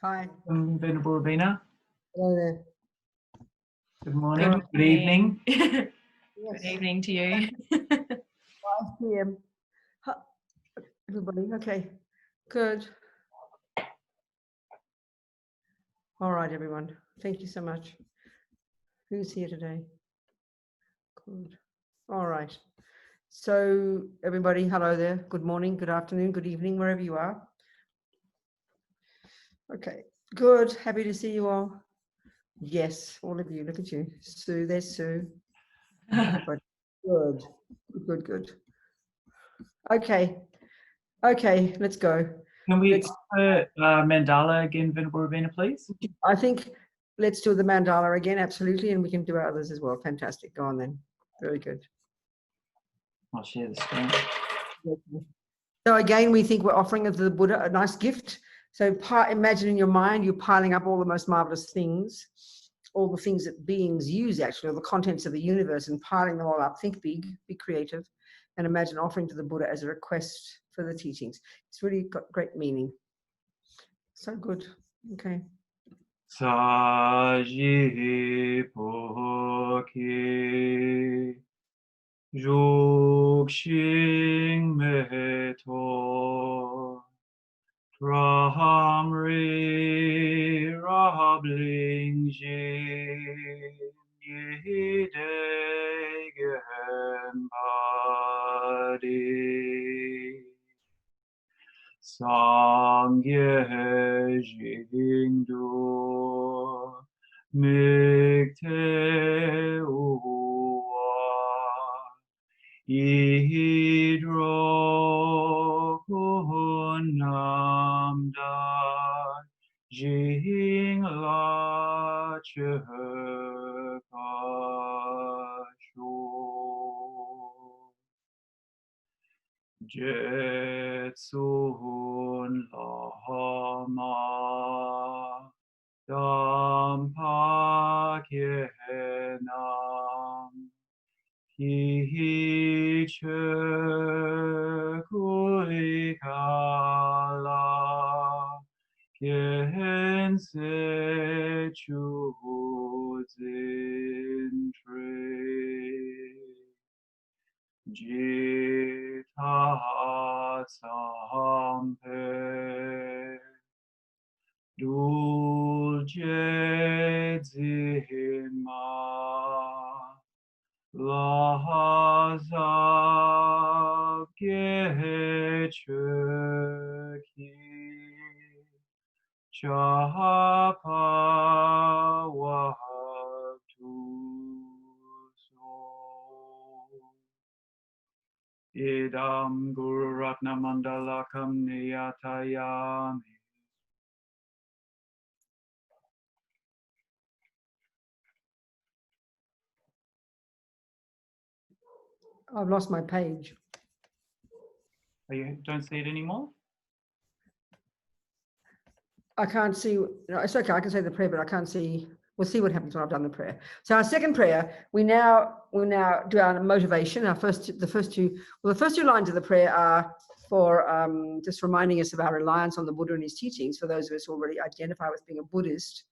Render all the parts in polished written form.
Hi. Venerable Robina. Hello there. Good morning. Good evening. Yes. Yes. Good evening to you. 5 p.m. Everybody, okay. Good. All right, everyone. Thank you so much. Who's here today? Good. All right. So, everybody, hello there. Good morning, good afternoon, good evening, wherever you are. Okay, good. Happy to see you all. Yes, all of you. Look at you. Sue, there's Sue. Everybody. Good. Good, good. Okay. Okay, let's go. Can we mandala again, Venerable Robina, please? I think let's do the mandala again, absolutely, and we can do others as well. Fantastic. Go on then. Very good. I'll share the screen. So again, we think we're offering to the Buddha a nice gift. So imagine in your mind, you're piling up all the most marvelous things, all the things that beings use actually, all the contents of the universe, and piling them all up. Think big, be creative, and imagine offering to the Buddha as a request for the teachings. It's really got great meaning. So good. Okay. Saji poki Jokshing meto Rahamri Rabling Jin Yidegen Badi Sangye Jingdu Mikte Uwa Ihidro Kunamda Jing La Chekasho Jetsun Lama Dampakyenam Hihi Kulikala Kense Chuzin Jita Sampe Dulce Zima Lahazav Gecheki Chapa Watu Idam Guru Ratna Mandalakam Niyatayami. I've lost my page. Oh, you don't see it anymore? I can't see, no, it's okay, I can say the prayer, but I can't see. We'll see what happens when I've done the prayer. So our second prayer, we'll now do our motivation. The first two lines of the prayer are for just reminding us of our reliance on the Buddha and his teachings, for those of us who already identify with being a Buddhist.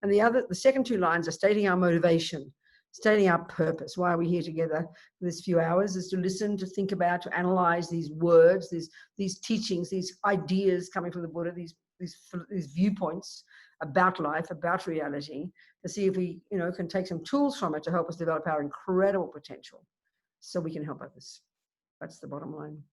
And the second two lines are stating our motivation, stating our purpose. Why are we here together for this few hours is to listen, to think about, to analyze these words, these teachings, these ideas coming from the Buddha, these viewpoints about life, about reality, to see if we, can take some tools from it to help us develop our incredible potential so we can help others. That's the bottom line.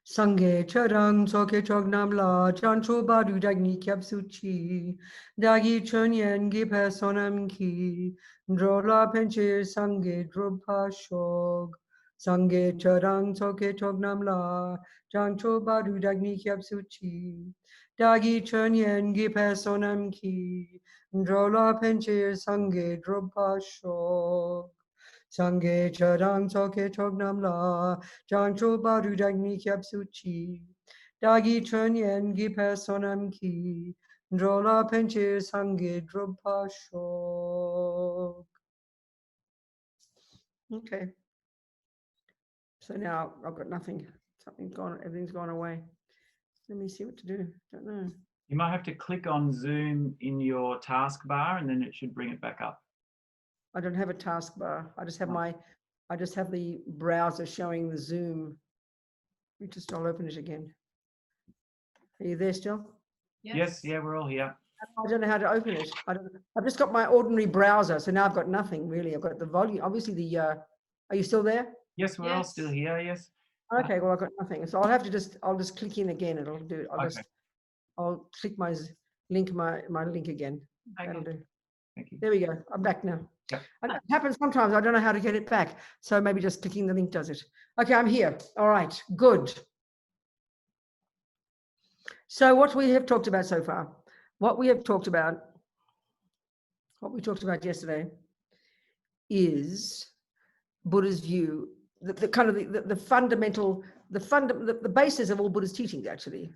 Sangye charang soke chognam la chancho badu dagni kyabsuchi dagi chunyen gi personam ki drola penche sangye dropa shog sangye charang soke chognam la chancho badu dagni kyabsuchi dagi chunyen gi personam ki drola penche sangye dropa shog Sangye charang soke chognam la Jangcho baru dagni kyabsuchi Dagi chunyen gi personam ki Drola penche sangye dropa shok. Okay. So now I've got nothing. Something's gone, everything's gone away. Let me see what to do. Don't know. You might have to click on Zoom in your taskbar and then it should bring it back up. I don't have a taskbar. I just have Oh. I just have the browser showing the Zoom. I'll open it again. Are you there still? Yes, yeah, we're all here. I don't know how to open it. I've just got my ordinary browser, so now I've got nothing really. I've got the volume. Obviously, are you still there? Yes, we're all still here. Yes. Okay, well, I've got nothing. So I'll have to I'll just click in again. It'll do it. I'll click my link again. That'll do. Thank you. There we go. I'm back now. Yep. And it happens sometimes. I don't know how to get it back. So maybe just clicking the link does it. Okay, I'm here. All right, good. So what we have talked about so far, what we talked about yesterday is Buddha's view, the kind of the fundamental, the basis of all Buddha's teachings, actually.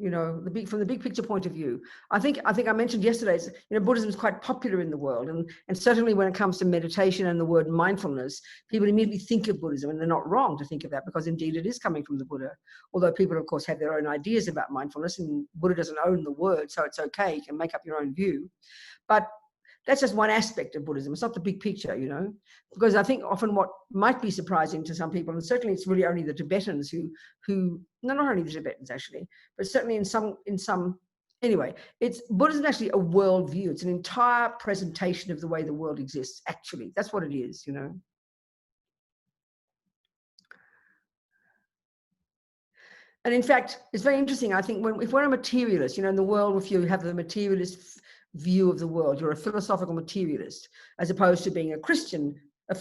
You know, from the big picture point of view. I think I mentioned yesterday, Buddhism is quite popular in the world, and certainly when it comes to meditation and the word mindfulness, people immediately think of Buddhism, and they're not wrong to think of that, because indeed it is coming from the Buddha. Although people, of course, have their own ideas about mindfulness, and Buddha doesn't own the word, so it's okay. You can make up your own view, but that's just one aspect of Buddhism. It's not the big picture, because I think often what might be surprising to some people, and certainly it's really only the Tibetans who not only the Tibetans actually, but certainly in some, anyway, Buddhism is actually a worldview. It's an entire presentation of the way the world exists, actually. That's what it is, And in fact, it's very interesting. I think if we're a materialist, in the world, if you have the materialist view of the world, you're a philosophical materialist, as opposed to being a Christian, a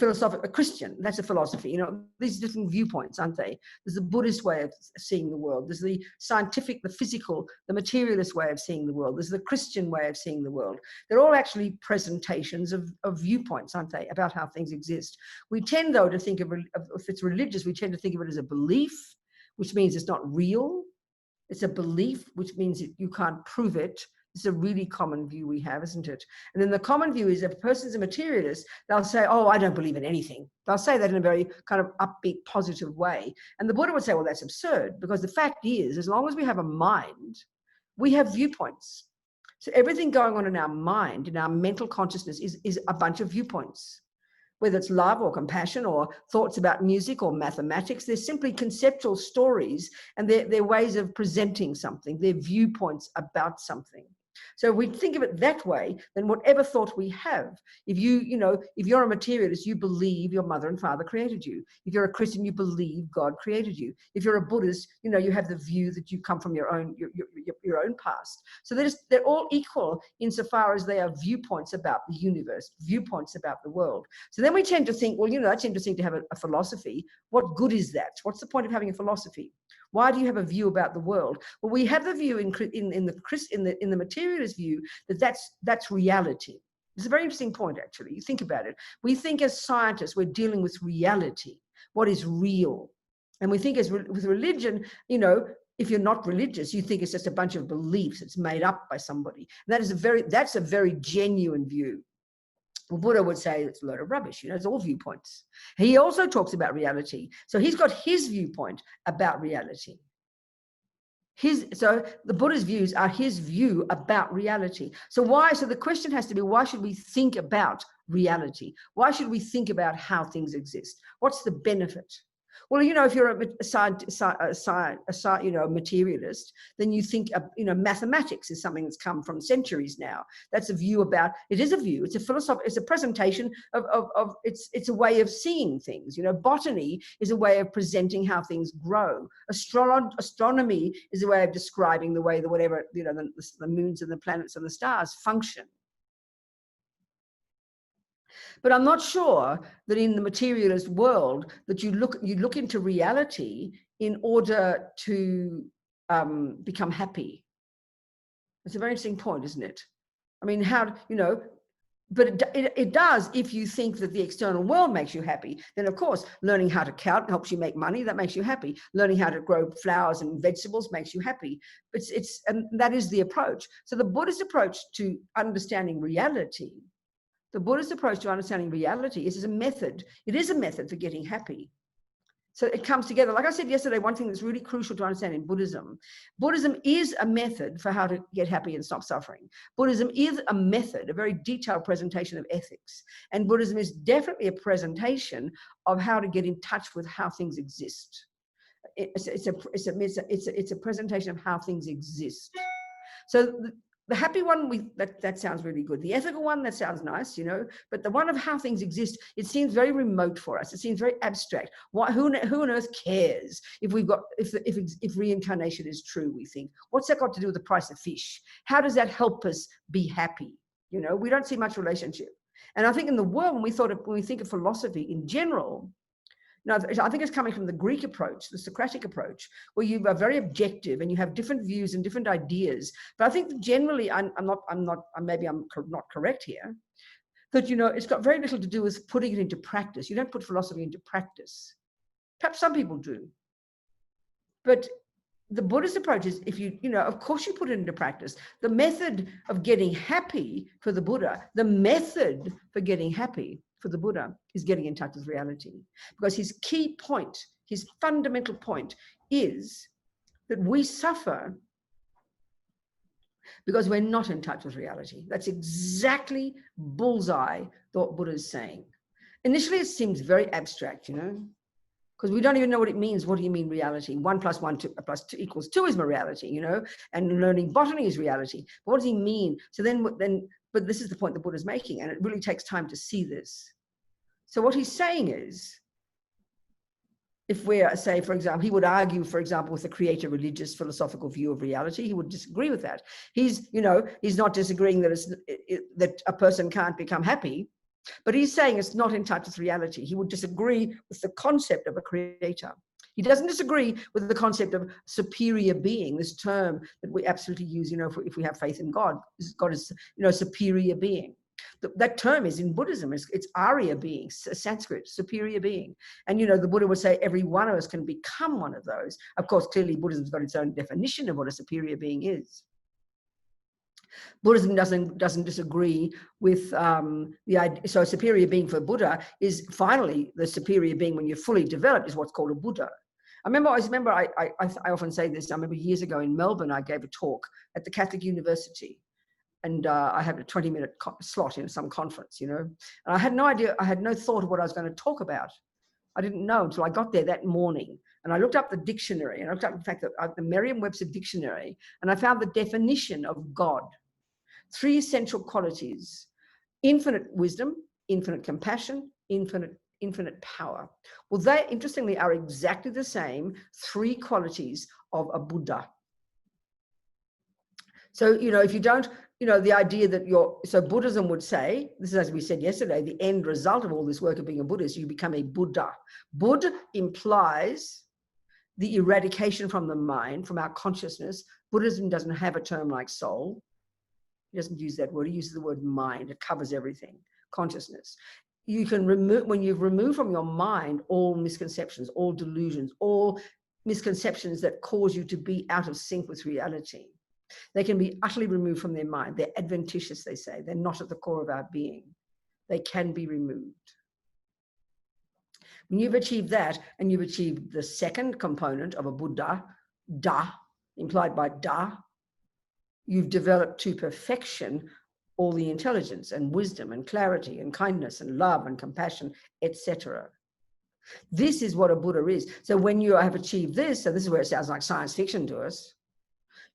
Christian. That's a philosophy. These different viewpoints, aren't they? There's the Buddhist way of seeing the world. There's the scientific, the physical, the materialist way of seeing the world. There's the Christian way of seeing the world. They're all actually presentations of viewpoints, aren't they, about how things exist. We tend, though, to think of, if it's religious, we tend to think of it as a belief, which means it's not real. It's a belief, which means you can't prove it. It's a really common view we have, isn't it? And then the common view is if a person's a materialist, they'll say, oh, I don't believe in anything. They'll say that in a very kind of upbeat, positive way. And the Buddha would say, well, that's absurd, because the fact is, as long as we have a mind, we have viewpoints. So everything going on in our mind, in our mental consciousness, is a bunch of viewpoints. Whether it's love or compassion or thoughts about music or mathematics, they're simply conceptual stories, and they're ways of presenting something, they're viewpoints about something. So if we think of it that way, then whatever thought we have, if you're a materialist, you believe your mother and father created you. If you're a Christian, you believe God created you. If you're a Buddhist, you have the view that you come from your own past. So they're all equal insofar as they are viewpoints about the universe, viewpoints about the world. So then we tend to think, well, that's interesting to have a philosophy. What good is that? What's the point of having a philosophy? Why do you have a view about the world? Well, we have the view in the materialist view that's reality. It's a very interesting point, actually. You think about it. We think as scientists, we're dealing with reality, what is real. And we think with religion, if you're not religious, you think it's just a bunch of beliefs. It's made up by somebody. And that's a very genuine view. Well, Buddha would say it's a load of rubbish. It's all viewpoints. He also talks about reality. So he's got his viewpoint about reality. So the Buddha's views are his view about reality. So the question has to be, why should we think about reality? Why should we think about how things exist? What's the benefit? Well, if you're a materialist, then you think, mathematics is something that's come from centuries now. That's a view about, it is a view, it's a philosophy, it's a presentation of it's a way of seeing things. Botany is a way of presenting how things grow. Astronomy is a way of describing the way the moons and the planets and the stars function. But I'm not sure that in the materialist world that you look into reality in order to become happy. It's a very interesting point, isn't it? I mean, but it does if you think that the external world makes you happy. Then, of course, learning how to count helps you make money. That makes you happy. Learning how to grow flowers and vegetables makes you happy. And that is the approach. So the Buddhist approach to understanding reality, the Buddhist approach to understanding reality is a method. It is a method for getting happy. So it comes together. Like I said yesterday, one thing that's really crucial to understand in Buddhism, Buddhism is a method for how to get happy and stop suffering. Buddhism is a method, a very detailed presentation of ethics. And Buddhism is definitely a presentation of how to get in touch with how things exist. It's a presentation of how things exist. So the happy one, that sounds really good. The ethical one, that sounds nice, you know, but the one of how things exist, it seems very remote for us. It seems very abstract. Who on earth cares if reincarnation is true, we think? What's that got to do with the price of fish? How does that help us be happy? You know, we don't see much relationship. And I think in the world, when we think of philosophy in general, now, I think it's coming from the Greek approach, the Socratic approach, where you are very objective and you have different views and different ideas. But I think generally, maybe I'm not correct here, that, you know, it's got very little to do with putting it into practice. You don't put philosophy into practice. Perhaps some people do. But the Buddhist approach is, if you know, of course you put it into practice. The method of getting happy for the Buddha, the method for getting happy for the Buddha is getting in touch with reality. Because his key point, his fundamental point is that we suffer because we're not in touch with reality. That's exactly bullseye what Buddha is saying. Initially, it seems very abstract, you know, because we don't even know what it means. What do you mean reality? 1 + 1 + 2 = 2 is my reality, you know, and learning botany is reality. But what does he mean? So but this is the point the Buddha is making, and it really takes time to see this. So what he's saying is, if we're, say, for example, he would argue, for example, with the creator religious philosophical view of reality, he would disagree with that. He's not disagreeing that a person can't become happy, but he's saying it's not in touch with reality. He would disagree with the concept of a creator. He doesn't disagree with the concept of superior being, this term that we absolutely use, you know, if we have faith in God. God is, you know, superior being. That term is in Buddhism, it's Arya being, Sanskrit, superior being. And, you know, the Buddha would say every one of us can become one of those. Of course, clearly Buddhism's got its own definition of what a superior being is. Buddhism doesn't disagree with the idea. So a superior being for Buddha is finally the superior being when you're fully developed is what's called a Buddha. I often say this. I remember years ago in Melbourne, I gave a talk at the Catholic University, and I had a 20-minute slot in some conference, you know, and I had no idea. I had no thought of what I was going to talk about. I didn't know until I got there that morning, and I looked up the dictionary, and I looked up, in fact, the Merriam-Webster dictionary, and I found the definition of God. 3 essential qualities: infinite wisdom, infinite compassion, infinite power. Well, they, interestingly, are exactly the same 3 qualities of a Buddha. So, you know, if you don't, you know, the idea that so Buddhism would say, this is, as we said yesterday, the end result of all this work of being a Buddhist, you become a Buddha. Buddha implies the eradication from the mind, from our consciousness. Buddhism doesn't have a term like soul. He doesn't use that word. He uses the word mind. It covers everything. Consciousness. You can remove, when you've removed from your mind all misconceptions, all delusions, all misconceptions that cause you to be out of sync with reality. They can be utterly removed from their mind. They're adventitious, they say. They're not at the core of our being. They can be removed. When you've achieved that, and you've achieved the second component of a Buddha, Da, implied by Da, you've developed to perfection all the intelligence and wisdom and clarity and kindness and love and compassion, etc. This is what a Buddha is. So when you have achieved this, so this is where it sounds like science fiction to us,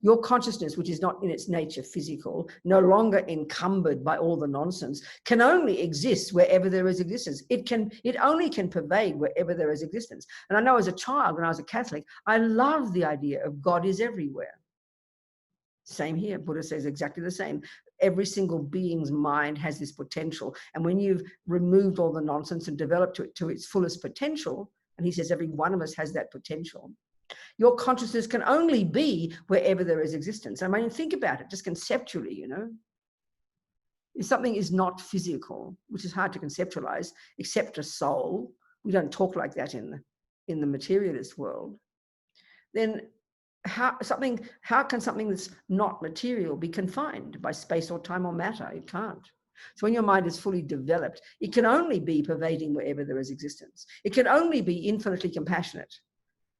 your consciousness, which is not in its nature physical, no longer encumbered by all the nonsense, can only exist wherever there is existence. It only can pervade wherever there is existence. And I know as a child, when I was a Catholic, I loved the idea of God is everywhere. Same here. Buddha says exactly the same. Every single being's mind has this potential. And when you've removed all the nonsense and developed it to its fullest potential, and he says every one of us has that potential, your consciousness can only be wherever there is existence. I mean, think about it, just conceptually, you know. If something is not physical, which is hard to conceptualize, except a soul, we don't talk like that in the materialist world, then how can something that's not material be confined by space or time or matter? It can't. So when your mind is fully developed, it can only be pervading wherever there is existence. It can only be infinitely compassionate,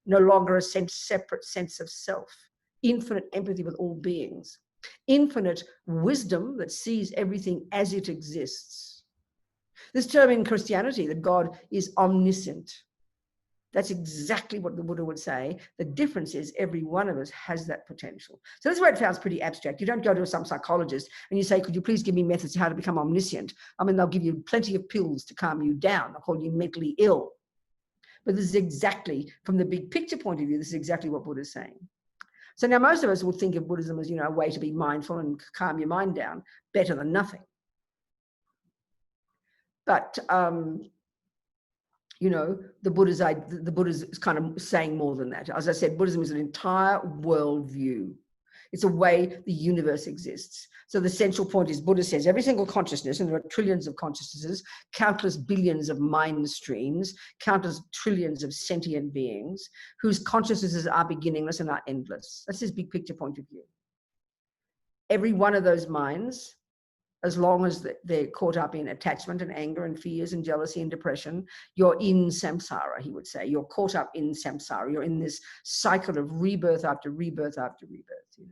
no longer a separate sense of self, infinite empathy with all beings, infinite wisdom that sees everything as it exists. This term in Christianity, that God is omniscient, that's exactly what the Buddha would say. The difference is every one of us has that potential. So that's where it sounds pretty abstract. You don't go to some psychologist and you say, could you please give me methods to how to become omniscient? I mean, they'll give you plenty of pills to calm you down. They'll call you mentally ill. But this is exactly, from the big picture point of view, this is exactly what Buddha is saying. So now most of us will think of Buddhism as, a way to be mindful and calm your mind down, better than nothing. But, the Buddha's kind of saying more than that. As I said, Buddhism is an entire worldview. It's a way the universe exists. So the central point is, Buddha says, every single consciousness, and there are trillions of consciousnesses, countless billions of mind streams, countless trillions of sentient beings, whose consciousnesses are beginningless and are endless. That's his big picture point of view. Every one of those minds, as long as they're caught up in attachment and anger and fears and jealousy and depression, you're in samsara, he would say. You're caught up in samsara. You're in this cycle of rebirth after rebirth after rebirth,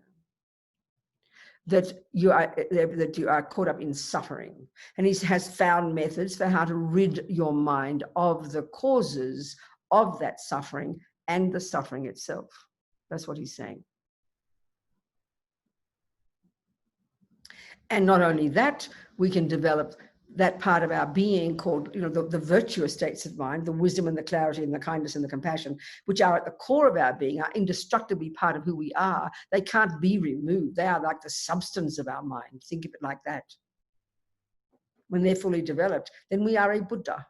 that you are caught up in suffering. And he has found methods for how to rid your mind of the causes of that suffering and the suffering itself. That's what he's saying. And not only that, we can develop that part of our being called, the virtuous states of mind, the wisdom and the clarity and the kindness and the compassion, which are at the core of our being, are indestructibly part of who we are. They can't be removed. They are like the substance of our mind. Think of it like that. When they're fully developed, then we are a Buddha.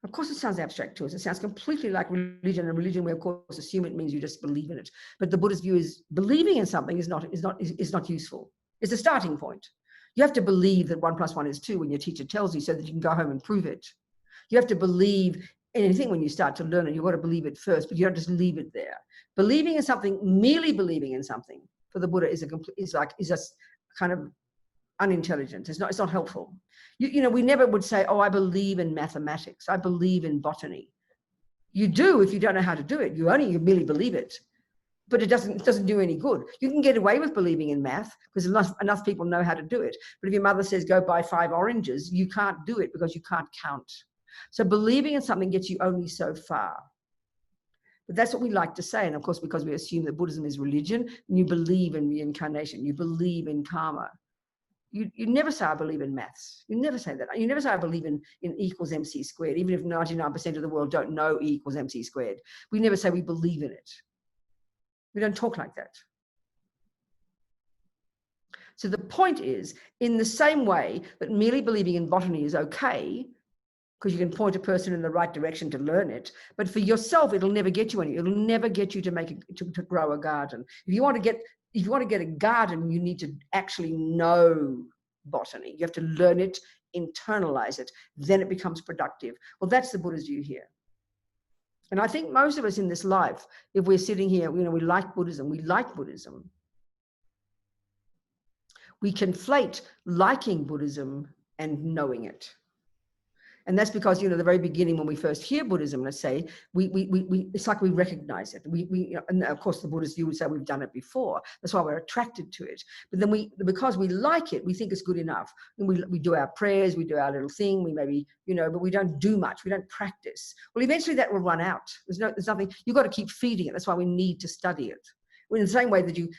Of course, it sounds abstract to us. It sounds completely like religion, and religion we of course assume it means you just believe in it. But the Buddhist view is believing in something is not useful. It's a starting point. You have to believe that 1 + 1 is 2 when your teacher tells you, so that you can go home and prove it. You have to believe anything when you start to learn it. You've got to believe it first, but you don't just leave it there. Believing in something, merely believing in something, for the Buddha is just kind of unintelligent. It's not helpful. We never would say, oh, I believe in mathematics. I believe in botany. You do if you don't know how to do it. You merely believe it. But it doesn't do any good. You can get away with believing in math because enough people know how to do it. But if your mother says, go buy 5 oranges, you can't do it because you can't count. So believing in something gets you only so far. But that's what we like to say. And of course, because we assume that Buddhism is religion, and you believe in reincarnation, you believe in karma. You never say, I believe in maths. You never say that. You never say, I believe in E = mc², even if 99% of the world don't know E = mc². We never say we believe in it. We don't talk like that. So the point is, in the same way that merely believing in botany is okay, because you can point a person in the right direction to learn it, but for yourself, it'll never get you anywhere. It'll never get you to grow a garden. If you want to get a garden, you need to actually know botany. You have to learn it, internalize it, then it becomes productive. Well, that's the Buddha's view here. And I think most of us in this life, if we're sitting here, we like Buddhism. We like Buddhism. We conflate liking Buddhism and knowing it. And that's because, the very beginning, when we first hear Buddhism, let's say, it's like we recognize it. And of course, the Buddhist view would say we've done it before. That's why we're attracted to it. But then because we like it, we think it's good enough. And we do our prayers, we do our little thing, we maybe, but we don't do much. We don't practice. Well, eventually that will run out. There's nothing, you've got to keep feeding it. That's why we need to study it. In the same way that you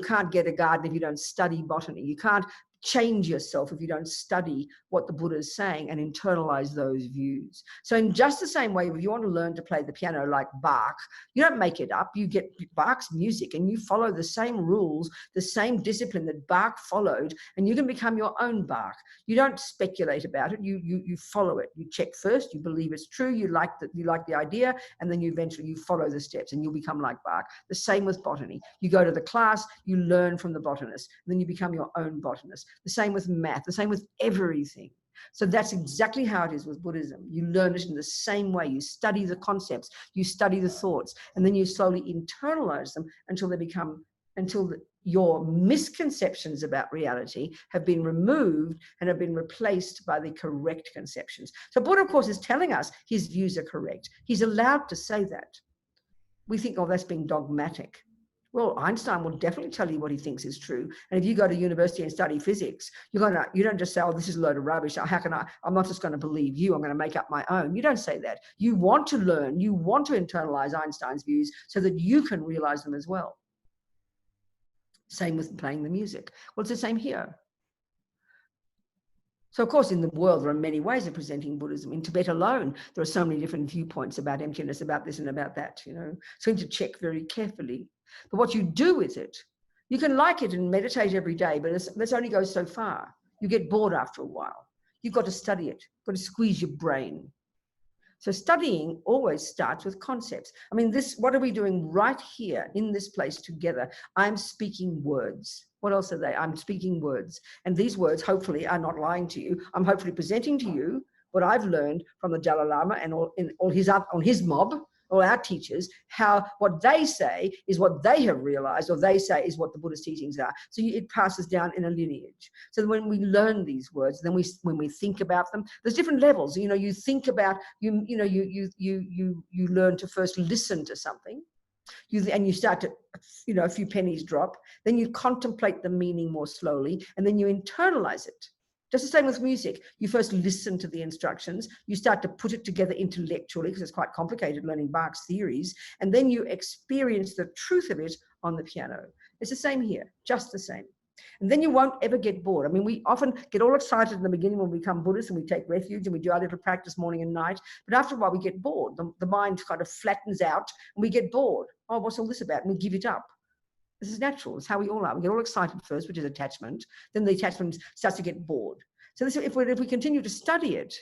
can't get a garden if you don't study botany. You can't change yourself if you don't study what the Buddha is saying and internalize those views. So in just the same way, if you want to learn to play the piano like Bach, you don't make it up. You get Bach's music and you follow the same rules, the same discipline that Bach followed, and you can become your own Bach. You don't speculate about it. You follow it. You check first. You believe it's true. You like the idea, and then you follow the steps, and you'll become like Bach. The same with botany. You go to the class. You learn from the botanist, and then you become your own botanist. The same with math, the same with everything. So that's exactly how it is with Buddhism. You learn it in the same way. You study the concepts, you study the thoughts, and then you slowly internalize them until your misconceptions about reality have been removed and have been replaced by the correct conceptions. So Buddha, of course, is telling us his views are correct. He's allowed to say that. We think, oh, that's being dogmatic. Well, Einstein will definitely tell you what he thinks is true. And if you go to university and study physics, you don't just say, oh, this is a load of rubbish. I'm not just going to believe you. I'm going to make up my own. You don't say that. You want to learn. You want to internalize Einstein's views so that you can realize them as well. Same with playing the music. Well, it's the same here. So, of course, in the world, there are many ways of presenting Buddhism. In Tibet alone, there are so many different viewpoints about emptiness, about this and about that, So you need to check very carefully. But what you do with it, you can like it and meditate every day, but this only goes so far. You get bored after a while. You've got to study it. You've got to squeeze your brain. So studying always starts with concepts. I mean, what are we doing right here in this place together? I'm speaking words. What else are they? I'm speaking words. And these words, hopefully, are not lying to you. I'm hopefully presenting to you what I've learned from the Dalai Lama and all his mob, all our teachers, how what they say is what they have realized, or they say is what the Buddhist teachings are. So it passes down in a lineage. So when we learn these words, then when we think about them, there's different levels. You think about, you learn to first listen to something. And you start to, a few pennies drop. Then you contemplate the meaning more slowly, and then you internalize it. Just the same with music. You first listen to the instructions. You start to put it together intellectually, because it's quite complicated learning Bach's theories. And then you experience the truth of it on the piano. It's the same here, just the same. And then you won't ever get bored. I mean, we often get all excited in the beginning when we become Buddhists and we take refuge and we do our little practice morning and night. But after a while, we get bored. The mind kind of flattens out and we get bored. Oh, what's all this about? And we give it up. This is natural. It's how we all are. We get all excited first, which is attachment. Then the attachment starts to get bored. So if we continue to study it,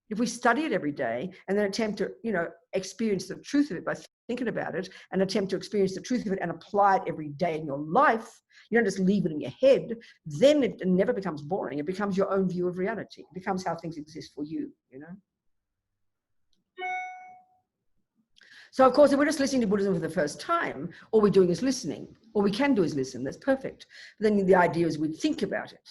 if we study it every day and then attempt to, experience the truth of it by thinking about it, and attempt to experience the truth of it and apply it every day in your life, you don't just leave it in your head, then it never becomes boring. It becomes your own view of reality. It becomes how things exist for you, So, of course, if we're just listening to Buddhism for the first time, all we're doing is listening. All we can do is listen. That's perfect. But then the idea is we think about it.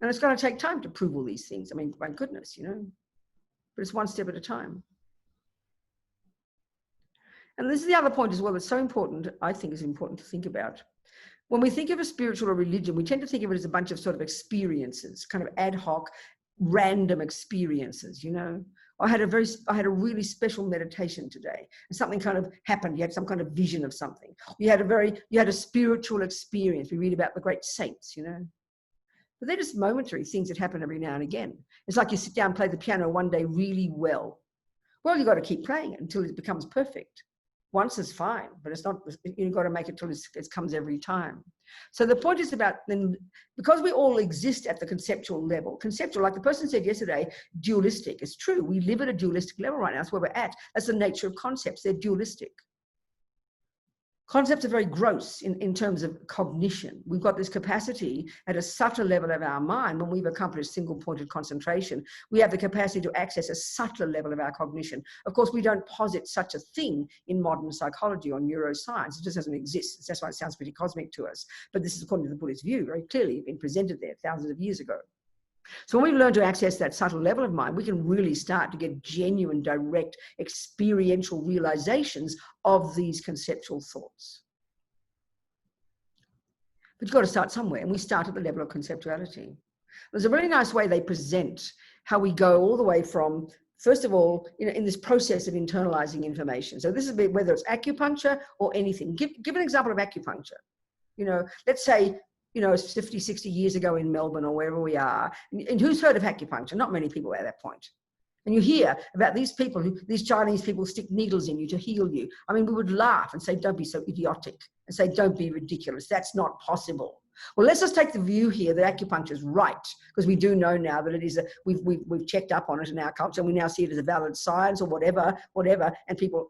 And it's going to take time to prove all these things. I mean, my goodness, but it's one step at a time. And this is the other point as well that's so important, I think is important to think about. When we think of a spiritual or religion, we tend to think of it as a bunch of sort of experiences, kind of ad hoc, random experiences, I had a really special meditation today, and something kind of happened. You had some kind of vision of something. You had a spiritual experience. We read about the great saints, But they're just momentary things that happen every now and again. It's like you sit down and play the piano one day really well. Well, you've got to keep playing it until it becomes perfect. Once is fine, but it's not, you've got to make it till it comes every time. So the point is about, then, because we all exist at the conceptual level, like the person said yesterday, dualistic. It's true. We live at a dualistic level right now. That's where we're at. That's the nature of concepts. They're dualistic. Concepts are very gross in terms of cognition. We've got this capacity at a subtle level of our mind. When we've accomplished single-pointed concentration, we have the capacity to access a subtler level of our cognition. Of course, we don't posit such a thing in modern psychology or neuroscience. It just doesn't exist. That's why it sounds pretty cosmic to us. But this is according to the Buddhist view, very clearly been presented there thousands of years ago. So when we learn to access that subtle level of mind, we can really start to get genuine, direct, experiential realizations of these conceptual thoughts. But you've got to start somewhere, and we start at the level of conceptuality. There's a really nice way they present how we go all the way from, first of all, in this process of internalizing information. So this is whether it's acupuncture or anything. Give an example of acupuncture. Let's say, it's 50, 60 years ago in Melbourne or wherever we are. And who's heard of acupuncture? Not many people at that point. And you hear about these people, these Chinese people stick needles in you to heal you. I mean, we would laugh and say, don't be so idiotic, and say, don't be ridiculous. That's not possible. Well, let's just take the view here that acupuncture is right, because we do know now that it is, we've checked up on it in our culture, and we now see it as a valid science or whatever, and people,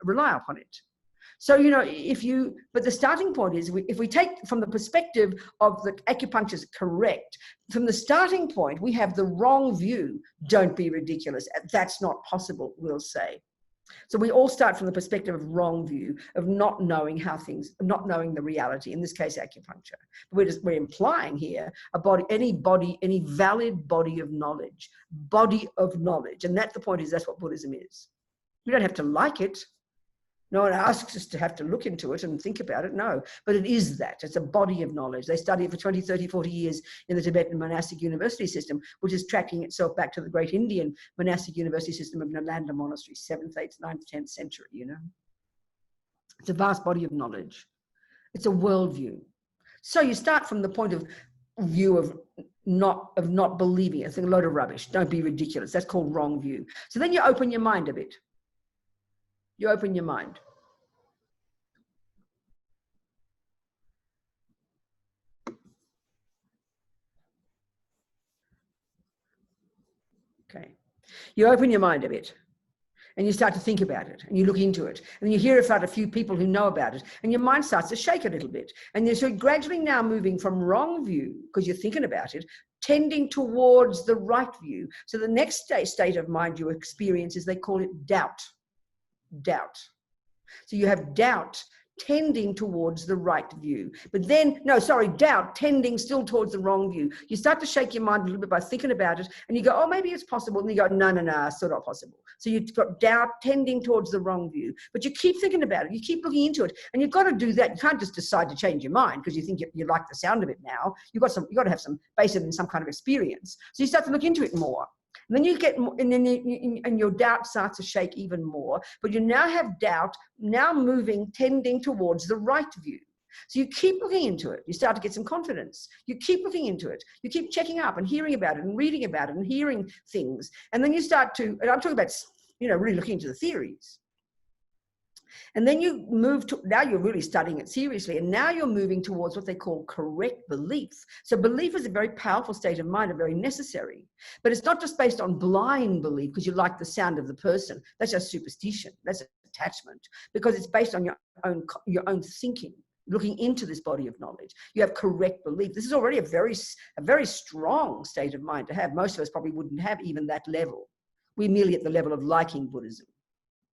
rely upon it. So, but the starting point is, if we take from the perspective of the acupuncture is correct, from the starting point, we have the wrong view. Don't be ridiculous. That's not possible, we'll say. So we all start from the perspective of wrong view, of not knowing how things, not knowing the reality, in this case, acupuncture. We're implying here any valid body of knowledge. And that's the point, is that's what Buddhism is. You don't have to like it. No one asks us to have to look into it and think about it, no. But it is that. It's a body of knowledge. They study it for 20, 30, 40 years in the Tibetan monastic university system, which is tracking itself back to the great Indian monastic university system of Nalanda Monastery, 7th, 8th, 9th, 10th century, you know. It's a vast body of knowledge. It's a worldview. So you start from the point of view of not believing it. It's a load of rubbish. Don't be ridiculous. That's called wrong view. So then you open your mind a bit. You open your mind. Okay. You open your mind a bit and you start to think about it and you look into it and you hear about a few people who know about it and your mind starts to shake a little bit. And you're so gradually now moving from wrong view, because you're thinking about it, tending towards the right view. So the next state of mind you experience is, they call it doubt. Doubt. So you have doubt tending towards the right view. But then, doubt tending still towards the wrong view. You start to shake your mind a little bit by thinking about it and you go, oh, maybe it's possible. And you go, no, it's still not possible. So you've got doubt tending towards the wrong view. But you keep thinking about it. You keep looking into it. And you've got to do that. You can't just decide to change your mind because you think you like the sound of it now. You've got to have some, based in some kind of experience. So you start to look into it more. And then you get, and then and your doubt starts to shake even more. But you now have doubt now moving, tending towards the right view. So you keep looking into it. You start to get some confidence. You keep looking into it. You keep checking up and hearing about it and reading about it and hearing things. And then you start to, and I'm talking about, really looking into the theories. And then you move to, now you're really studying it seriously, and now you're moving towards what they call correct belief. So belief is a very powerful state of mind, and very necessary. But it's not just based on blind belief because you like the sound of the person. That's just superstition. That's attachment, because it's based on your own thinking, looking into this body of knowledge. You have correct belief. This is already a very strong state of mind to have. Most of us probably wouldn't have even that level. We're merely at the level of liking Buddhism,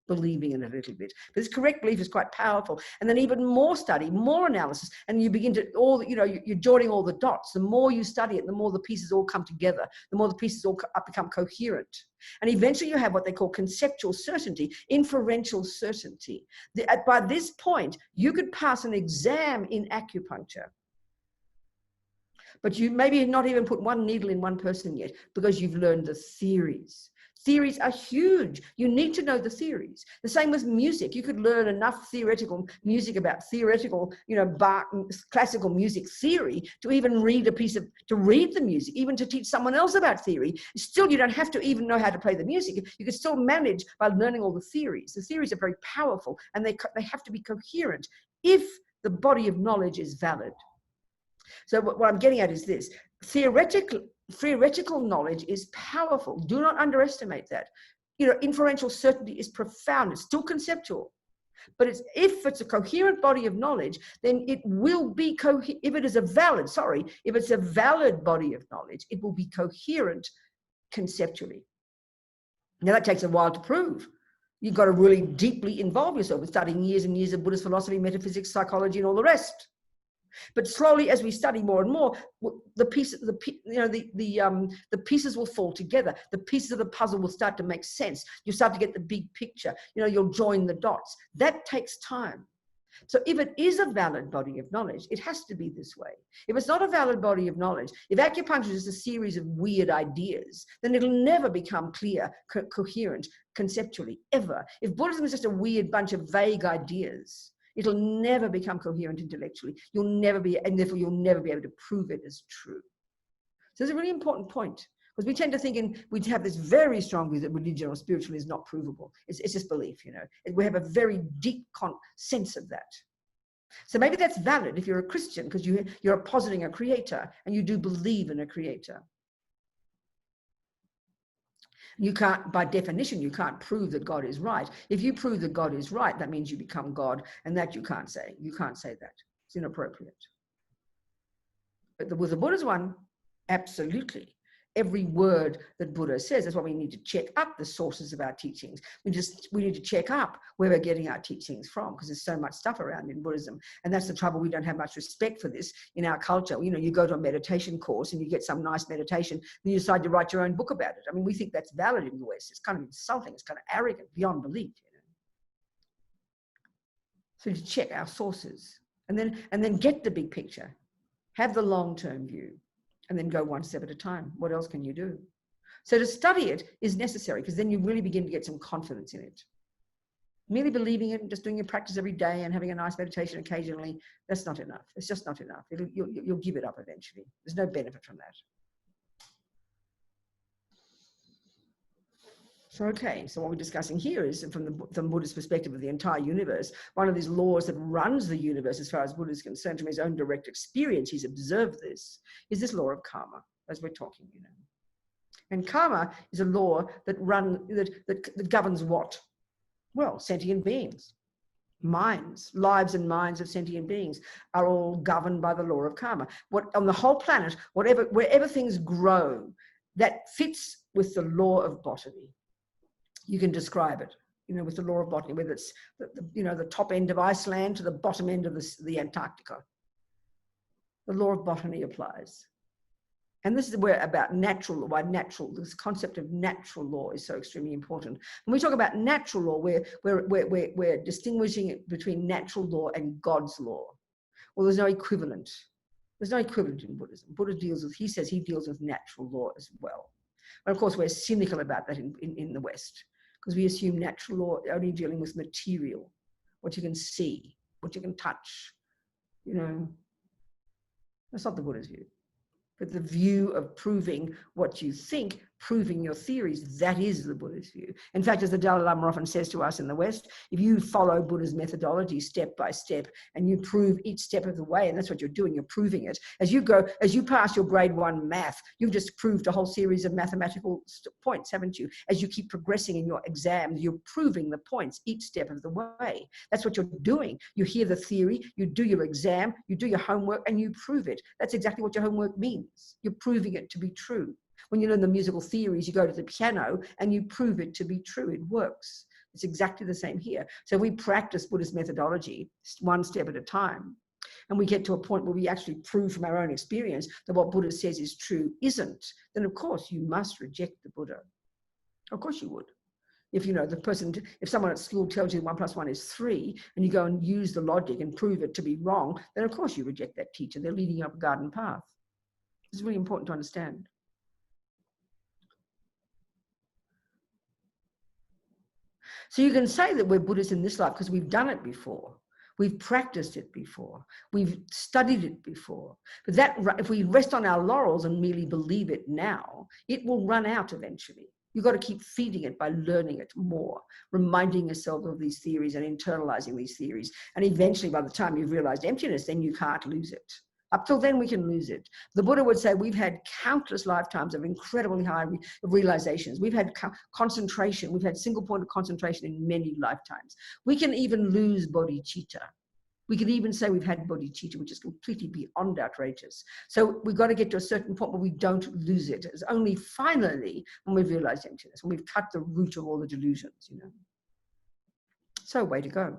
believing in it a little bit. But this correct belief is quite powerful. And then even more study, more analysis, and you begin to you're joining all the dots. The more you study it, the more the pieces all come together, the more the pieces all become coherent. And eventually you have what they call conceptual certainty, inferential certainty. By this point, you could pass an exam in acupuncture, but you maybe not even put one needle in one person yet, because you've learned the theories. Theories are huge. You need to know the theories. The same with music. You could learn enough theoretical music about theoretical, Bach, classical music theory to even read to read the music, even to teach someone else about theory. Still, you don't have to even know how to play the music. You can still manage by learning all the theories. The theories are very powerful, and they have to be coherent if the body of knowledge is valid. So what I'm getting at is this: theoretical knowledge is powerful. Do not underestimate that. Inferential certainty is profound. It's still conceptual. But if it's a coherent body of knowledge, then it will be if it's a valid body of knowledge, it will be coherent conceptually. Now that takes a while to prove. You've got to really deeply involve yourself in studying years and years of Buddhist philosophy, metaphysics, psychology, and all the rest. But slowly, as we study more and more, the pieces will fall together. The pieces of the puzzle will start to make sense. You start to get the big picture. You'll join the dots. That takes time. So if it is a valid body of knowledge, it has to be this way. If it's not a valid body of knowledge, if acupuncture is a series of weird ideas, then it'll never become clear, coherent, conceptually, ever. If Buddhism is just a weird bunch of vague ideas, it'll never become coherent intellectually. And therefore you'll never be able to prove it as true. So it's a really important point, because we tend to think we have this very strong view that religion or spiritual is not provable. It's just belief, We have a very deep sense of that. So maybe that's valid if you're a Christian, because you're positing a creator and you do believe in a creator. You can't, by definition, you can't prove that God is right. If you prove that God is right, that means you become God, and that you can't say. You can't say that. It's inappropriate. But with the Buddha's one, absolutely. every word that Buddha says. That's why we need to check up the sources of our teachings. We need to check up where we're getting our teachings from, because there's so much stuff around in Buddhism. And that's the trouble. We don't have much respect for this in our culture. You know, you go to a meditation course and you get some nice meditation, then you decide to write your own book about it. I mean, we think that's valid in the West. It's kind of insulting. It's kind of arrogant, beyond belief. You know? So to check our sources and then get the big picture, have the long-term view, and then go one step at a time. What else can you do? So to study it is necessary, because then you really begin to get some confidence in it. Merely believing it and just doing your practice every day and having a nice meditation occasionally, that's not enough. It's just not enough. You'll give it up eventually. There's no benefit from that. So, okay, so what we're discussing here is from the Buddhist perspective of the entire universe, one of these laws that runs the universe as far as Buddha is concerned, from his own direct experience, he's observed this, is this law of karma, as we're talking, you know. And karma is a law that governs what? Well, sentient beings. Minds, lives and minds of sentient beings are all governed by the law of karma. On the whole planet, wherever things grow, that fits with the law of botany. You can describe it, you know, with the law of botany, whether it's the top end of Iceland to the bottom end of the Antarctica. The law of botany applies. And this is where this concept of natural law is so extremely important. When we talk about natural law, we're distinguishing it between natural law and God's law. Well, there's no equivalent. There's no equivalent in Buddhism. Buddha says he deals with natural law as well. And of course, we're cynical about that in the West, because we assume natural law only dealing with material, what you can see, what you can touch. You know, that's not the Buddha's view. But the view of proving what you think, proving your theories, that is the Buddhist view. In fact, as the Dalai Lama often says to us in the West, if you follow Buddha's methodology step by step and you prove each step of the way, and that's what you're doing, you're proving it. As you pass your grade 1 math, you've just proved a whole series of mathematical points, haven't you? As you keep progressing in your exams, you're proving the points each step of the way. That's what you're doing. You hear the theory, you do your exam, you do your homework, and you prove it. That's exactly what your homework means. You're proving it to be true. When you learn the musical theories, you go to the piano and you prove it to be true. It works. It's exactly the same here. So we practice Buddhist methodology one step at a time. And we get to a point where we actually prove from our own experience that what Buddha says is true isn't. Then, of course, you must reject the Buddha. Of course you would. If someone at school tells you 1 + 1 is 3, and you go and use the logic and prove it to be wrong, then of course you reject that teacher. They're leading you up a garden path. It's really important to understand. So you can say that we're Buddhists in this life because we've done it before. We've practiced it before. We've studied it before. But if we rest on our laurels and merely believe it now, it will run out eventually. You've got to keep feeding it by learning it more, reminding yourself of these theories and internalizing these theories. And eventually, by the time you've realized emptiness, then you can't lose it. Up till then, we can lose it. The Buddha would say we've had countless lifetimes of incredibly high realizations. We've had concentration. We've had single point of concentration in many lifetimes. We can even lose bodhicitta. We can even say we've had bodhicitta, which is completely beyond outrageous. So we've got to get to a certain point where we don't lose it. It's only finally when we've realized emptiness, when we've cut the root of all the delusions, you know. So way to go.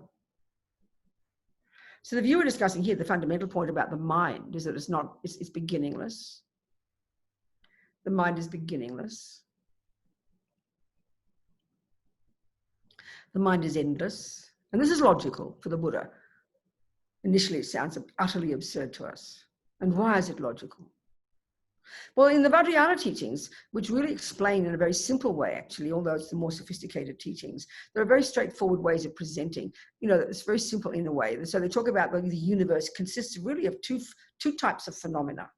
So the view we're discussing here, the fundamental point about the mind is that it's beginningless. The mind is beginningless. The mind is endless. And this is logical for the Buddha. Initially, it sounds utterly absurd to us. And why is it logical? Well, in the Vajrayana teachings, which really explain in a very simple way, actually, although it's the more sophisticated teachings, there are very straightforward ways of presenting. You know, it's very simple in a way. So they talk about the universe consists really of two types of phenomena,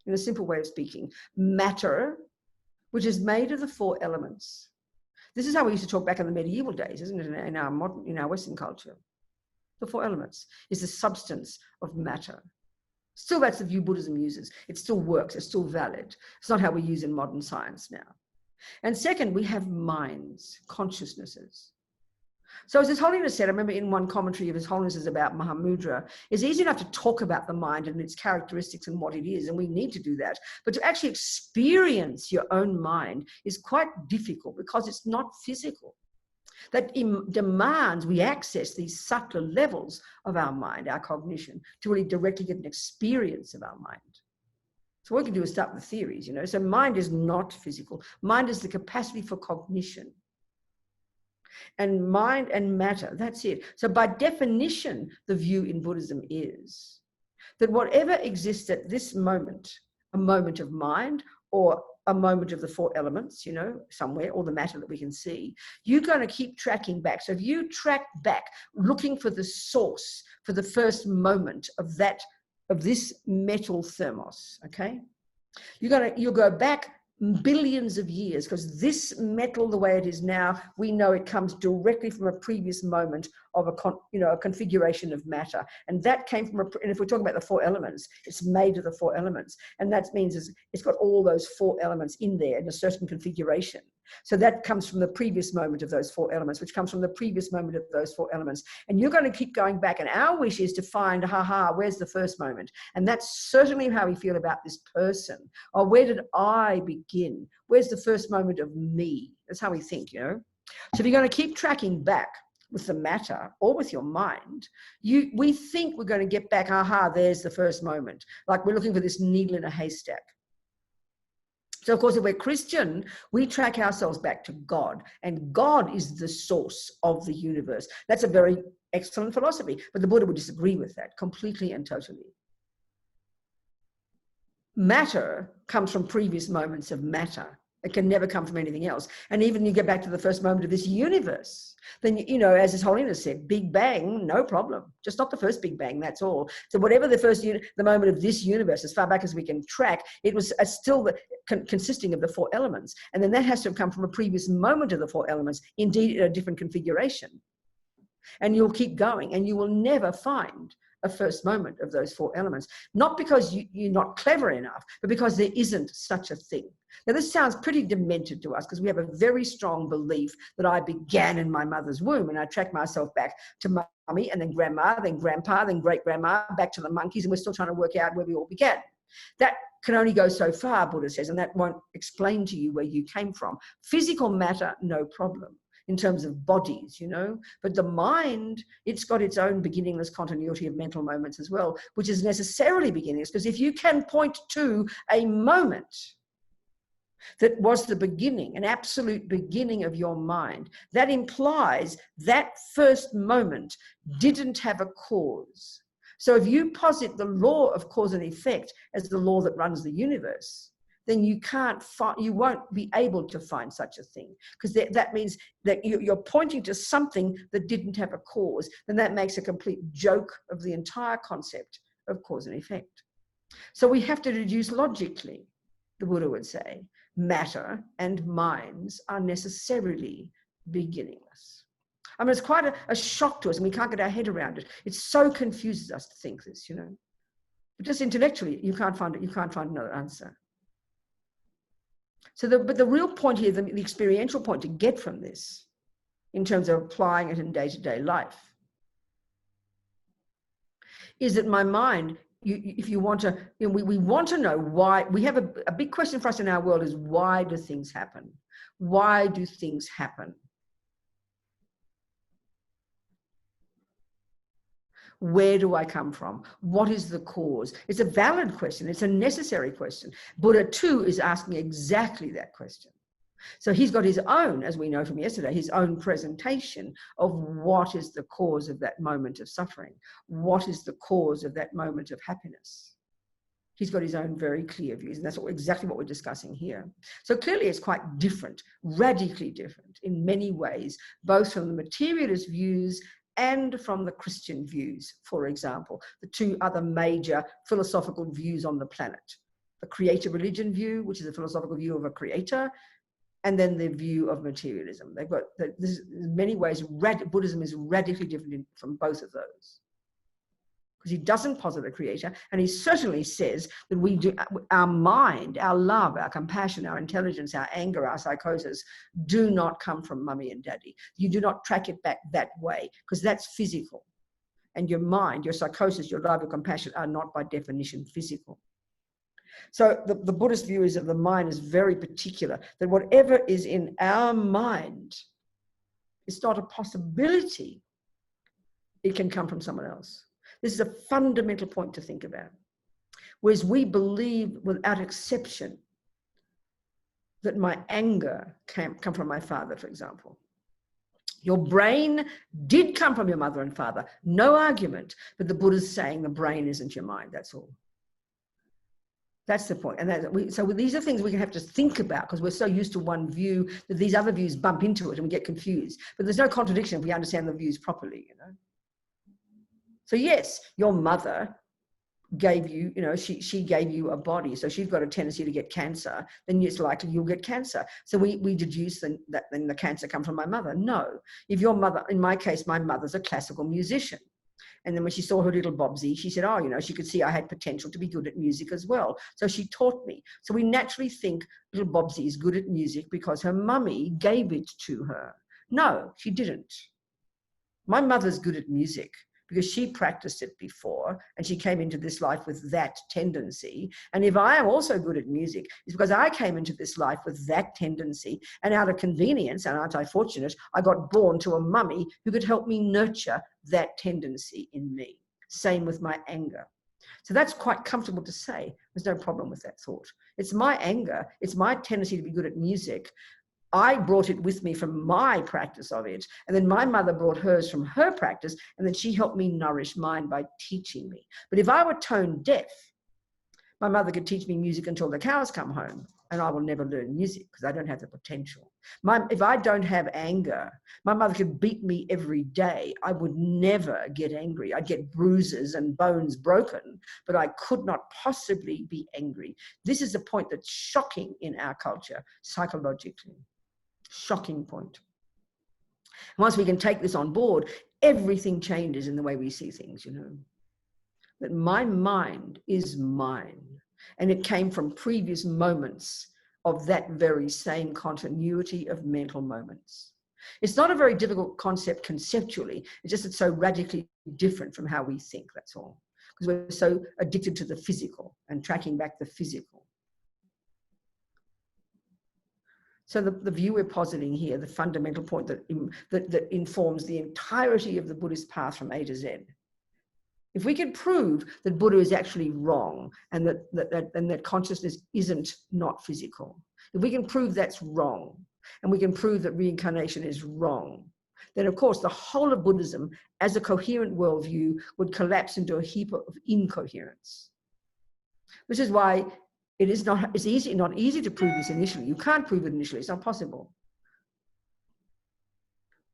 in a simple way of speaking. Matter, which is made of the 4 elements. This is how we used to talk back in the medieval days, isn't it, in our Western culture? The 4 elements is the substance of matter. Still, that's the view Buddhism uses. It still works. It's still valid. It's not how we use in modern science now. And second, we have minds, consciousnesses. So as His Holiness said, I remember in one commentary of His Holiness's about Mahamudra, it's easy enough to talk about the mind and its characteristics and what it is, and we need to do that. But to actually experience your own mind is quite difficult because it's not physical. That demands we access these subtler levels of our mind, our cognition, to really directly get an experience of our mind. So what we can do is start with theories, you know. So mind is not physical. Mind is the capacity for cognition. And mind and matter, that's it. So by definition, the view in Buddhism is that whatever exists at this moment, a moment of mind or a moment of the four elements, you know, somewhere, or the matter that we can see, you're going to keep tracking back. So if you track back, looking for the source, for the first moment of that, of this metal thermos, okay? You'll go back billions of years, because this metal, the way it is now, we know it comes directly from a previous moment of a configuration of matter, and that came from and if we're talking about the four elements, it's made of the four elements, and that means it's got all those four elements in there in a certain configuration. So that comes from the previous moment of those four elements, which comes from the previous moment of those four elements. And you're going to keep going back. And our wish is to find, where's the first moment? And that's certainly how we feel about this person. Or where did I begin? Where's the first moment of me? That's how we think, you know. So if you're going to keep tracking back with the matter or with your mind, we think we're going to get back, there's the first moment. Like we're looking for this needle in a haystack. So, of course, if we're Christian, we track ourselves back to God, and God is the source of the universe. That's a very excellent philosophy, but the Buddha would disagree with that completely and totally. Matter comes from previous moments of matter. It can never come from anything else. And even you get back to the first moment of this universe, then, you know, as His Holiness said, Big Bang, no problem. Just not the first Big Bang, that's all. So whatever the moment of this universe, as far back as we can track, it was still consisting of the four elements. And then that has to have come from a previous moment of the four elements, indeed in a different configuration. And you'll keep going, and you will never find a first moment of those four elements. Not because you're not clever enough, but because there isn't such a thing. Now, this sounds pretty demented to us because we have a very strong belief that I began in my mother's womb, and I track myself back to mummy, and then grandma, then grandpa, then great-grandma, back to the monkeys, and we're still trying to work out where we all began. That can only go so far, Buddha says, and that won't explain to you where you came from. Physical matter, no problem, in terms of bodies, you know, but the mind, it's got its own beginningless continuity of mental moments as well, which is necessarily beginningless, because if you can point to a moment that was the beginning, an absolute beginning of your mind, that implies that first moment didn't have a cause. So if you posit the law of cause and effect as the law that runs the universe, then you won't be able to find such a thing, because that means that you're pointing to something that didn't have a cause. Then that makes a complete joke of the entire concept of cause and effect. So we have to deduce logically, the Buddha would say, matter and minds are necessarily beginningless. I mean, it's quite a shock to us, and we can't get our head around it. It so confuses us to think this, you know. But just intellectually, you can't find another answer. So but the real point here, the experiential point to get from this, in terms of applying it in day-to-day life, is that my mind, if you want to, you know, we want to know why. We have a big question for us in our world is, why do things happen? Why do things happen? Where do I come from? What is the cause? It's a valid question. It's a necessary question. Buddha too is asking exactly that question. So he's got his own, as we know from yesterday, his own presentation of what is the cause of that moment of suffering. What is the cause of that moment of happiness? He's got his own very clear views, and that's exactly what we're discussing here. So clearly it's quite different, radically different in many ways, both from the materialist views and from the Christian views, for example, the two other major philosophical views on the planet. The creator religion view, which is a philosophical view of a creator, and then the view of materialism. They've got, in many ways, Buddhism is radically different from both of those. because he doesn't posit a creator, and he certainly says that we do, our mind, our love, our compassion, our intelligence, our anger, our psychosis do not come from mummy and daddy. You do not track it back that way, because that's physical. And your mind, your psychosis, your love, your compassion are not by definition physical. So the Buddhist view is that the mind is very particular, that whatever is in our mind, it's not a possibility it can come from someone else. This is a fundamental point to think about. Whereas we believe without exception that my anger can come from my father, for example. Your brain did come from your mother and father, no argument, but the Buddha's saying the brain isn't your mind, that's all. That's the point. And so these are things we have to think about, because we're so used to one view that these other views bump into it and we get confused. But there's no contradiction if we understand the views properly, you know. So yes, your mother gave you, you know, she gave you a body, so she's got a tendency to get cancer, then it's likely you'll get cancer. So we deduce that then the cancer comes from my mother. No. If your mother, in my case, my mother's a classical musician. And then when she saw her little Bobsy, she said, oh, you know, she could see I had potential to be good at music as well. So she taught me. So we naturally think little Bobsy is good at music because her mummy gave it to her. No, she didn't. My mother's good at music because she practiced it before and she came into this life with that tendency. And if I am also good at music, it's because I came into this life with that tendency, and out of convenience, and aren't I fortunate, I got born to a mummy who could help me nurture that tendency in me. Same with my anger. So that's quite comfortable to say. There's no problem with that thought. It's my anger. It's my tendency to be good at music. I brought it with me from my practice of it. And then my mother brought hers from her practice. And then she helped me nourish mine by teaching me. But if I were tone deaf, my mother could teach me music until the cows come home. And I will never learn music because I don't have the potential. If I don't have anger, my mother could beat me every day. I would never get angry. I'd get bruises and bones broken, but I could not possibly be angry. This is a point that's shocking in our culture, psychologically. Shocking point. Once we can take this on board, everything changes in the way we see things, you know. That my mind is mine, and it came from previous moments of that very same continuity of mental moments. It's not a very difficult concept conceptually, it's just it's so radically different from how we think, that's all. Because we're so addicted to the physical and tracking back the physical. So the view we're positing here, the fundamental point that informs the entirety of the Buddhist path from A to Z. If we can prove that Buddha is actually wrong and that consciousness isn't not physical, if we can prove that's wrong, and we can prove that reincarnation is wrong, then of course the whole of Buddhism as a coherent worldview would collapse into a heap of incoherence. Which is why it's not easy to prove this initially. You can't prove it initially, it's not possible.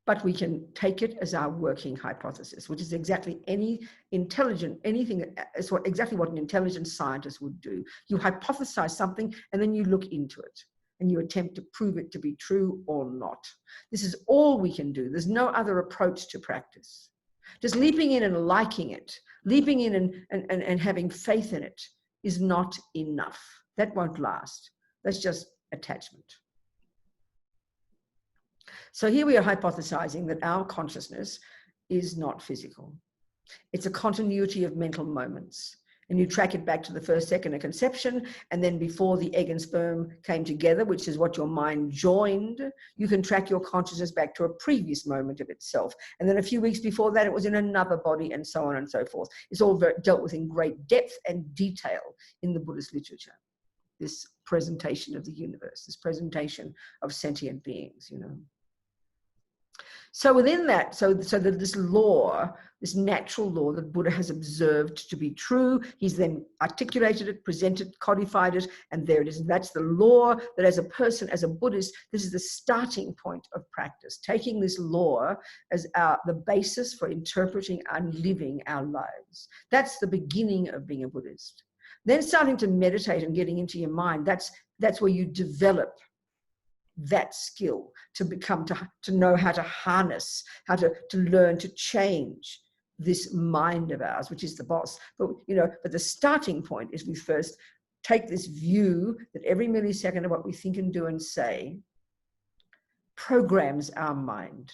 But we can take it as our working hypothesis, which is exactly exactly what an intelligent scientist would do. You hypothesize something and then you look into it and you attempt to prove it to be true or not. This is all we can do. There's no other approach to practice. Just leaping in and liking it, leaping in and having faith in it is not enough. That won't last. That's just attachment. So here we are hypothesizing that our consciousness is not physical. It's a continuity of mental moments. And you track it back to the first second of conception, and then before the egg and sperm came together, which is what your mind joined, you can track your consciousness back to a previous moment of itself. And then a few weeks before that, it was in another body, and so on and so forth. It's all dealt with in great depth and detail in the Buddhist literature. This presentation of the universe, this presentation of sentient beings, you know. So within that, so that this law, this natural law that Buddha has observed to be true, he's then articulated it, presented, codified it, and there it is. And that's the law that as a person, as a Buddhist, this is the starting point of practice, taking this law as the basis for interpreting and living our lives. That's the beginning of being a Buddhist. Then starting to meditate and getting into your mind, that's where you develop that skill to become, to know how to harness, how to learn to change this mind of ours, which is the boss. But, but the starting point is we first take this view that every millisecond of what we think and do and say programs our mind.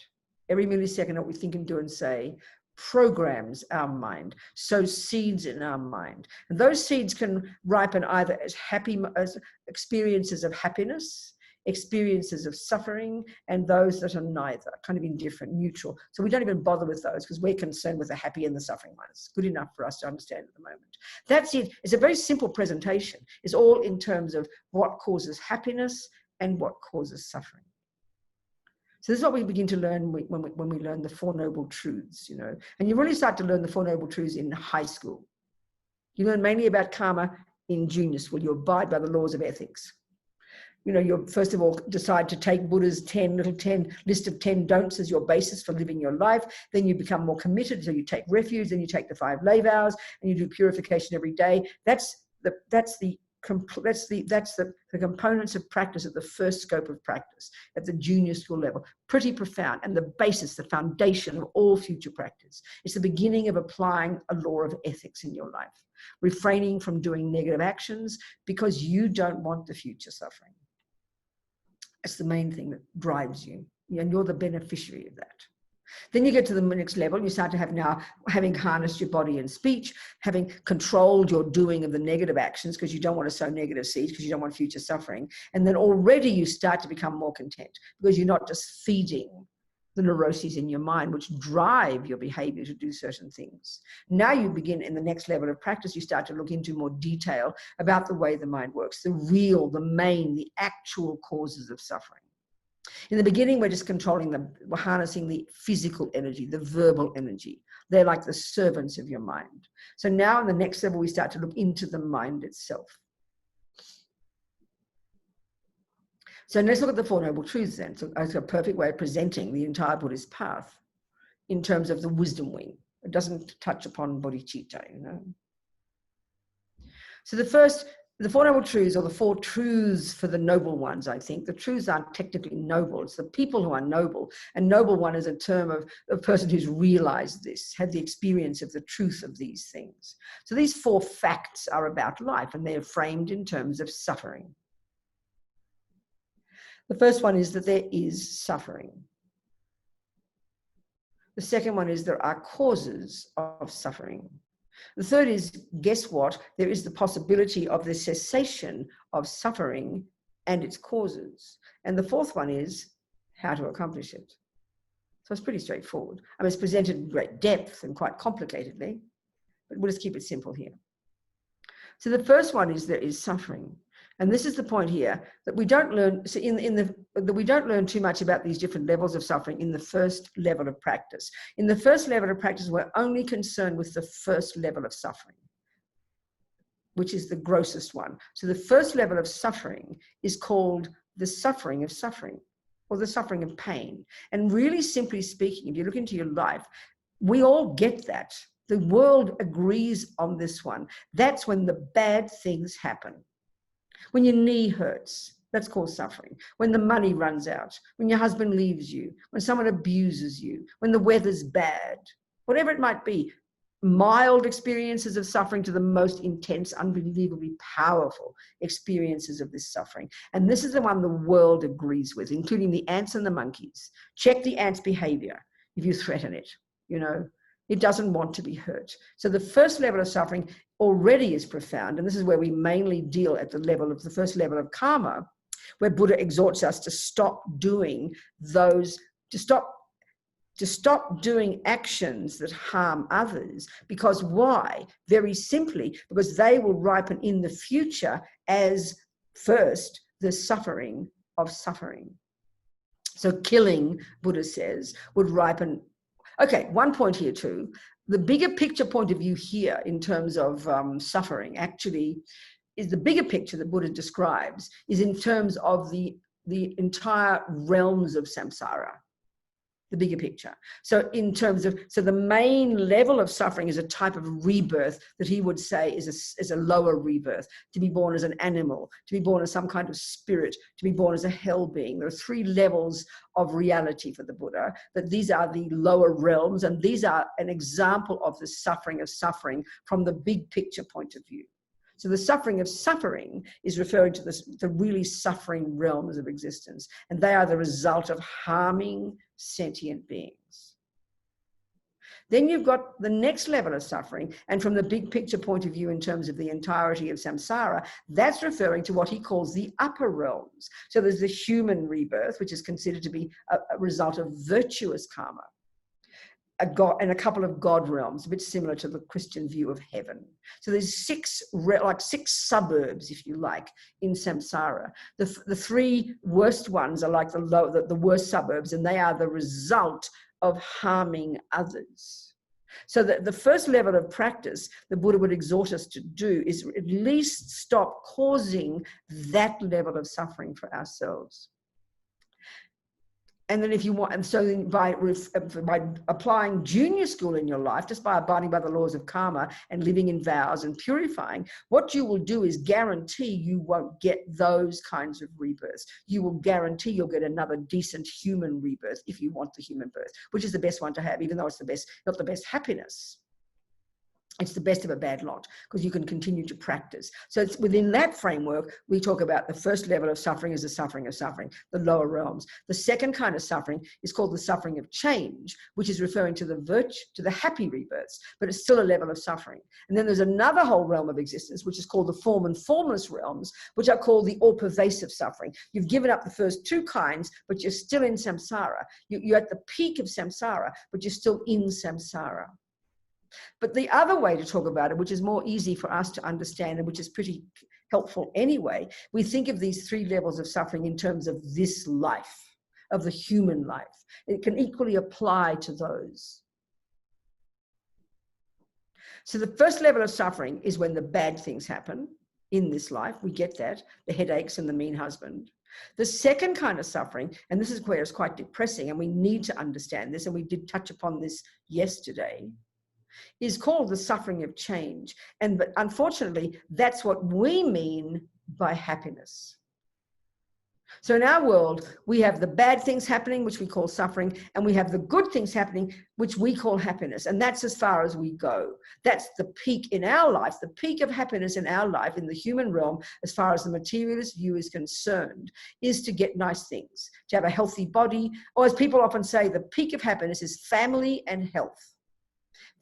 Every millisecond of what we think and do and say programs our mind, sows seeds in our mind. And those seeds can ripen either as experiences of happiness, experiences of suffering, and those that are neither, kind of indifferent, neutral. So we don't even bother with those because we're concerned with the happy and the suffering ones. Good enough for us to understand at the moment. That's it. It's a very simple presentation. It's all in terms of what causes happiness and what causes suffering. So this is what we begin to learn when we learn the Four Noble Truths, and you really start to learn the Four Noble Truths in high school. You learn mainly about karma in junior school. You abide by the laws of ethics. You first of all decide to take Buddha's list of 10 don'ts as your basis for living your life. Then you become more committed. So you take refuge, then you take the 5 lay vows, and you do purification every day. That's the components of practice at the first scope of practice at the junior school level. Pretty profound, and the basis, the foundation of all future practice. It's the beginning of applying a law of ethics in your life, refraining from doing negative actions because you don't want the future suffering. That's the main thing that drives you, and you're the beneficiary of that. Then you get to the next level. You start to having harnessed your body and speech, having controlled your doing of the negative actions because you don't want to sow negative seeds because you don't want future suffering. And then already you start to become more content because you're not just feeding the neuroses in your mind, which drive your behavior to do certain things. Now you begin in the next level of practice, you start to look into more detail about the way the mind works, the actual causes of suffering. In the beginning, we're just we're harnessing the physical energy, the verbal energy. They're like the servants of your mind. So now in the next level, we start to look into the mind itself. So let's look at the Four Noble Truths then. So it's a perfect way of presenting the entire Buddhist path in terms of the wisdom wing. It doesn't touch upon bodhicitta, So the Four Noble Truths, or the 4 truths for the noble ones, I think. The truths aren't technically noble. It's the people who are noble. And noble one is a term of a person who's realized this, had the experience of the truth of these things. So these 4 facts are about life, and they're framed in terms of suffering. The first one is that there is suffering. The second one is there are causes of suffering. The third is, guess what? There is the possibility of the cessation of suffering and its causes. And the fourth one is how to accomplish it. So it's pretty straightforward. I mean, it's presented in great depth and quite complicatedly, but we'll just keep it simple here. So the first one is there is suffering. And this is the point here, that we don't learn, so that we don't learn too much about these different levels of suffering in the first level of practice. In the first level of practice, we're only concerned with the first level of suffering, which is the grossest one. So the first level of suffering is called the suffering of suffering, or the suffering of pain. And really simply speaking, if you look into your life, we all get that. The world agrees on this one. That's when the bad things happen. When your knee hurts, that's called suffering. When the money runs out, when your husband leaves you, when someone abuses you, when the weather's bad, whatever it might be, mild experiences of suffering to the most intense, unbelievably powerful experiences of this suffering. And this is the one the world agrees with, including the ants and the monkeys. Check the ant's behavior if you threaten it, It doesn't want to be hurt. So the first level of suffering already is profound. And this is where we mainly deal at the first level of karma, where Buddha exhorts us to stop doing doing actions that harm others. Because why? Very simply, because they will ripen in the future as first the suffering of suffering. So killing, Buddha says, would ripen. Okay, one point here too. The bigger picture point of view here in terms of suffering actually is the bigger picture that Buddha describes is in terms of the entire realms of samsara. the bigger picture. So in terms of, so the main level of suffering is a type of rebirth that he would say is a lower rebirth, to be born as an animal, to be born as some kind of spirit, to be born as a hell being. There are 3 levels of reality for the Buddha, that these are the lower realms, and these are an example of the suffering of suffering from the big picture point of view. So the suffering of suffering is referring to the really suffering realms of existence, and they are the result of harming sentient beings. Then you've got the next level of suffering, and from the big picture point of view in terms of the entirety of samsara, that's referring to what he calls the upper realms. So there's the human rebirth, which is considered to be a result of virtuous karma. A God and a couple of God realms, a bit similar to the Christian view of heaven. So there's 6 suburbs, if you like, in samsara. The 3 worst ones are like the worst suburbs, and they are the result of harming others. So the first level of practice the Buddha would exhort us to do is at least stop causing that level of suffering for ourselves. And then if you want, and so then by applying junior school in your life, just by abiding by the laws of karma and living in vows and purifying, what you will do is guarantee you won't get those kinds of rebirths. You will guarantee you'll get another decent human rebirth if you want the human birth, which is the best one to have, even though it's the best, not the best happiness. It's the best of a bad lot, because you can continue to practice. So it's within that framework, we talk about the first level of suffering as the suffering of suffering, the lower realms. The second kind of suffering is called the suffering of change, which is referring to the happy rebirths, but it's still a level of suffering. And then there's another whole realm of existence, which is called the form and formless realms, which are called the all-pervasive suffering. You've given up the first 2 kinds, but you're still in samsara. You're at the peak of samsara, but you're still in samsara. But the other way to talk about it, which is more easy for us to understand and which is pretty helpful anyway, we think of these 3 levels of suffering in terms of this life, of the human life. It can equally apply to those. So the first level of suffering is when the bad things happen in this life. We get that, the headaches and the mean husband. The second kind of suffering, and this is where it's quite depressing, and we need to understand this, and we did touch upon this yesterday, is called the suffering of change. But unfortunately, that's what we mean by happiness. So in our world, we have the bad things happening, which we call suffering, and we have the good things happening, which we call happiness. And that's as far as we go. That's the peak in our life, the peak of happiness in our life, in the human realm, as far as the materialist view is concerned, is to get nice things, to have a healthy body, or as people often say, the peak of happiness is family and health.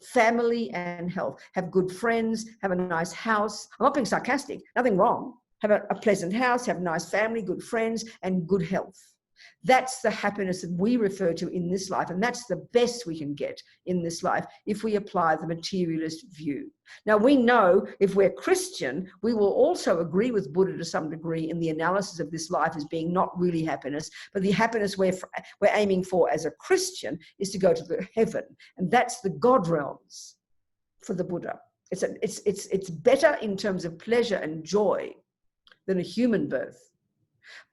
Family and health. Have good friends, have a nice house. I'm not being sarcastic, nothing wrong. Have a pleasant house, have a nice family, good friends, and good health. That's the happiness that we refer to in this life, and that's the best we can get in this life if we apply the materialist view. Now, we know if we're Christian, we will also agree with Buddha to some degree in the analysis of this life as being not really happiness, but the happiness we're aiming for as a Christian is to go to the heaven, and that's the God realms for the Buddha. It's better in terms of pleasure and joy than a human birth,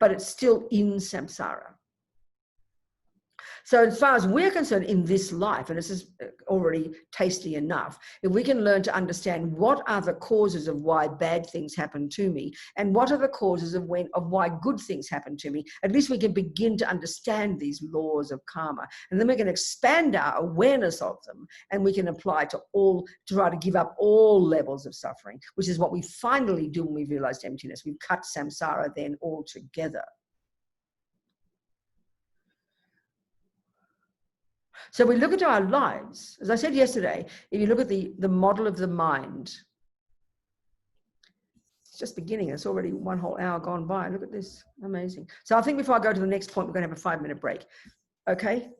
but it's still in samsara. So as far as we're concerned in this life, and this is already tasty enough, if we can learn to understand what are the causes of why bad things happen to me, and what are the causes of why good things happen to me, at least we can begin to understand these laws of karma. And then we can expand our awareness of them, and we can apply to try to give up all levels of suffering, which is what we finally do when we realized emptiness. We've cut samsara then altogether. So we look at our lives, as I said yesterday, if you look at the model of the mind, it's just beginning. It's already 1 whole hour gone by. Look at this, amazing. So I think before I go to the next point, we're going to have a 5-minute break. Okay,